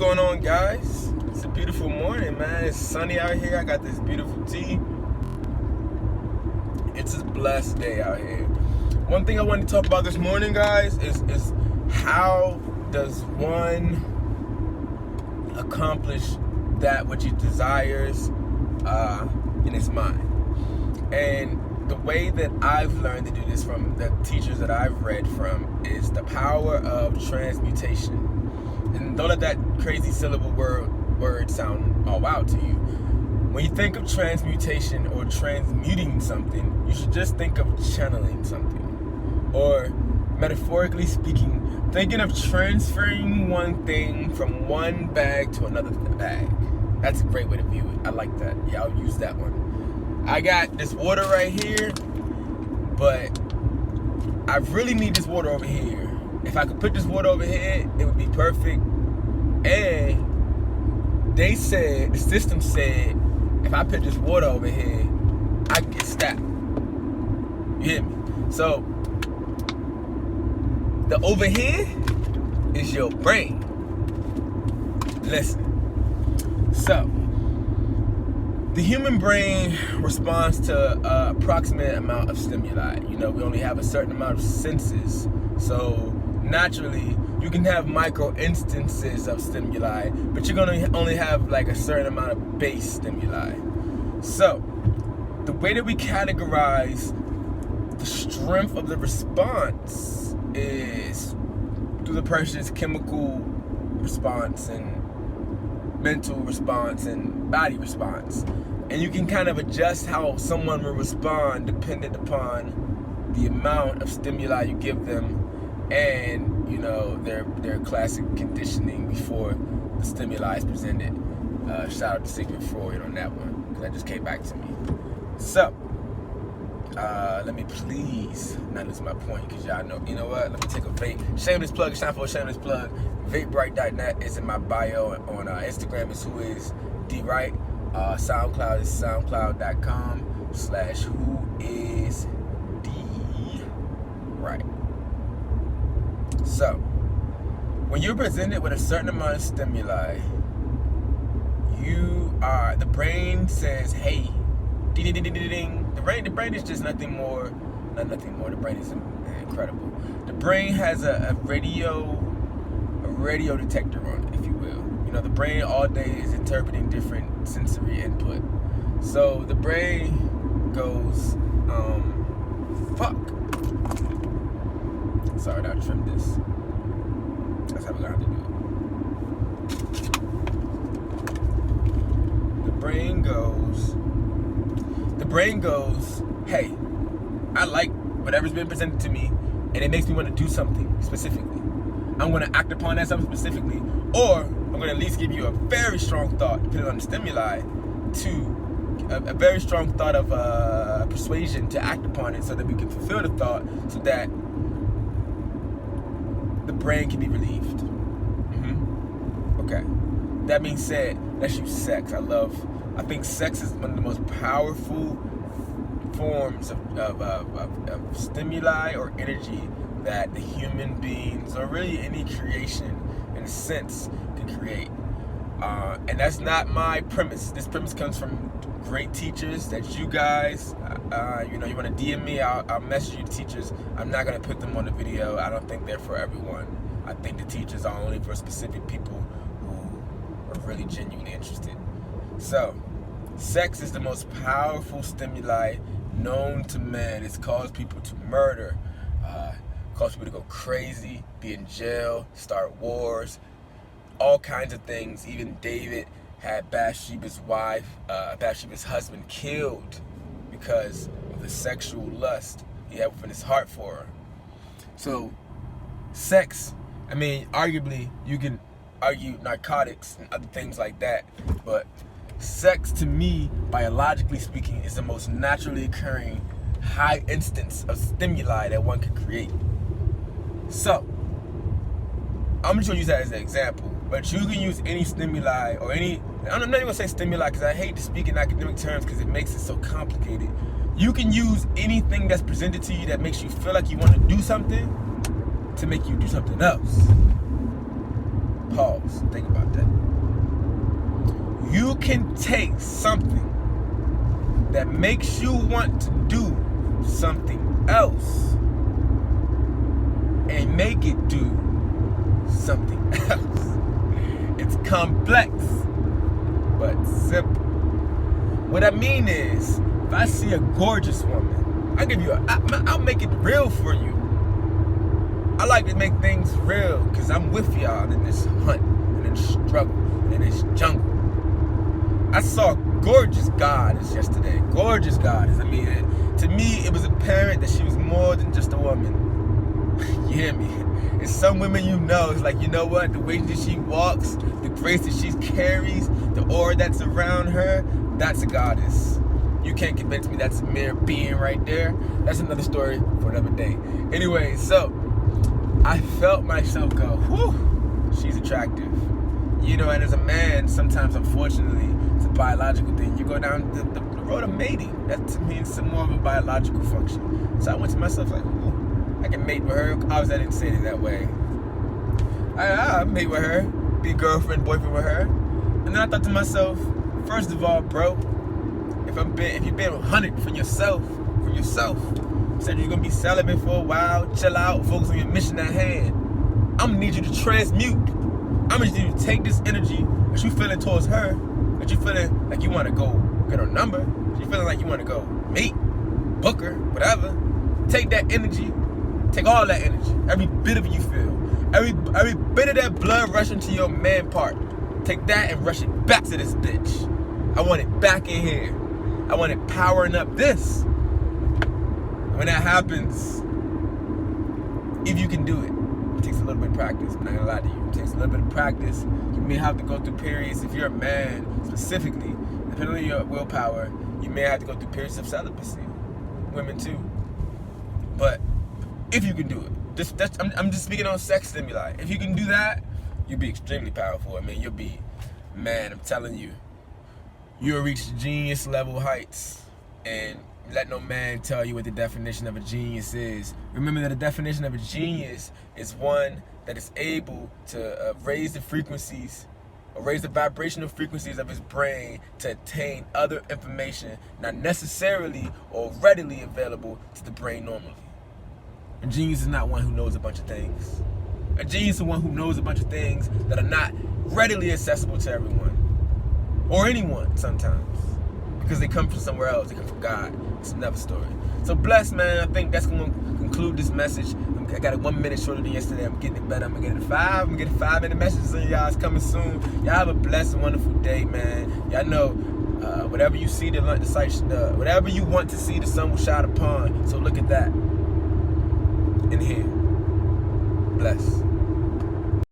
going on, guys? It's a beautiful morning, man. It's sunny out here. I got this beautiful tea. It's a blessed day out here. One thing I wanted to talk about this morning, guys, is how does one accomplish that which he desires in his mind. And the way that I've learned to do this from the teachers that I've read from is the power of transmutation. And don't let that crazy syllable word sound all out to you. When you think of transmutation or transmuting something, you should just think of channeling something. Or metaphorically speaking, thinking of transferring one thing from one bag to another bag. That's a great way to view it. I like that. Yeah, I'll use that one. I got this water right here, but I really need this water over here. If I could put this water over here, it would be perfect. And they said, the system said, if I put this water over here, I can get stabbed. You hear me? So, the over here is your brain. Listen. So, the human brain responds to an approximate amount of stimuli. You know, we only have a certain amount of senses. So, naturally, you can have micro instances of stimuli, but you're going to only have like a certain amount of base stimuli. So, the way that we categorize the strength of the response is through the person's chemical response and mental response and body response. And you can kind of adjust how someone will respond dependent upon the amount of stimuli you give them and, you know, their classic conditioning before the stimuli is presented. Shout out to Sigmund Freud on that one, because that just came back to me. So, let me please not lose my point, because y'all know, you know what, let me take a vape. Shameless plug, it's time for a shameless plug. VapeBright.net is in my bio. On Instagram is whoisdright. SoundCloud is soundcloud.com/whoisdright. So, when you're presented with a certain amount of stimuli, the brain says, hey, ding, ding, ding, ding, ding. The brain is just nothing more. The brain is incredible. The brain has a radio detector on it, if you will. You know, the brain all day is interpreting different sensory input. So the brain goes, fuck. Sorry, I trimmed this. That's how we're gonna have to do it. The brain goes, hey, I like whatever's been presented to me, and it makes me want to do something specifically. I'm going to act upon that something specifically, or I'm going to at least give you a very strong thought, depending on the stimuli, to a very strong thought of persuasion to act upon it so that we can fulfill the thought so that the brain can be relieved. Okay. That being said, let's use sex. I think sex is one of the most powerful forms of stimuli or energy that the human beings, or really any creation in a sense, can create. And that's not my premise. This premise comes from great teachers that you guys, you know, you want to DM me, I'll message you teachers. I'm not going to put them on the video. I don't think they're for everyone. I think the teachers are only for specific people who are really genuinely interested. So, sex is the most powerful stimuli known to man. It's caused people to murder, caused people to go crazy, be in jail, start wars, all kinds of things. Even David had Bathsheba's husband killed because of the sexual lust he had within his heart for her. So, sex, I mean, arguably, you can argue narcotics and other things like that, but sex, to me, biologically speaking, is the most naturally occurring high instance of stimuli that one can create. So, I'm just going to use that as an example, but you can use any stimuli or any, I'm not even going to say stimuli because I hate to speak in academic terms because it makes it so complicated. You can use anything that's presented to you that makes you feel like you want to do something to make you do something else. Pause. Think about that. You can take something that makes you want to do something else and make it do something else. It's complex, but simple. What I mean is, if I see a gorgeous woman, I'll make it real for you. I like to make things real because I'm with y'all in this hunt, in this struggle, in this jungle. I saw a gorgeous goddess yesterday. Gorgeous goddess. I mean, to me, it was apparent that she was more than just a woman. You hear me? It's some women you know, it's like, you know what? The way that she walks, the grace that she carries, the aura that's around her, that's a goddess. You can't convince me that's a mere being right there. That's another story for another day. Anyway, so I felt myself go, whew, she's attractive. You know, and as a man, sometimes, unfortunately, it's a biological thing. You go down the road of mating. That to me is more of a biological function. So I went to myself like, ooh, I can mate with her. Obviously, I didn't say it that way. I mate with her, be girlfriend, boyfriend with her. And then I thought to myself, first of all, bro, if you've been 100 for yourself, said you're gonna be celibate for a while, chill out, focus on your mission at hand. I'm gonna need you to transmute. I'm gonna need you to take this energy that you feeling towards her, that you feeling like you wanna go get her number, you feeling like you wanna go meet, book her, whatever. Take that energy, take all that energy, every bit of it you feel, every bit of that blood rushing to your man part. Take that and rush it back to this bitch. I want it back in here. I want it powering up this. When that happens, if you can do it, it takes a little bit of practice. I'm not gonna lie to you. It takes a little bit of practice. You may have to go through periods. If you're a man, specifically, depending on your willpower, you may have to go through periods of celibacy. Women too. But if you can do it, I'm just speaking on sex stimuli. If you can do that, you'll be extremely powerful. I mean, you'll be, man, I'm telling you, you'll reach genius level heights. And let no man tell you what the definition of a genius is. Remember that the definition of a genius is one that is able to raise the frequencies, or raise the vibrational frequencies of his brain to attain other information not necessarily or readily available to the brain normally. A genius is not one who knows a bunch of things. A genius is one who knows a bunch of things that are not readily accessible to everyone, or anyone sometimes, because they come from somewhere else. They come from God. It's another story. So bless, man. I think that's going to conclude this message. I got it 1 minute shorter than yesterday. I'm getting it better. I'm going to get it 5. I'm going to get 5-minute messages on y'all. It's coming soon. Y'all have a blessed and wonderful day, man. Y'all know, whatever you see, whatever you want to see, the sun will shine upon. So look at that.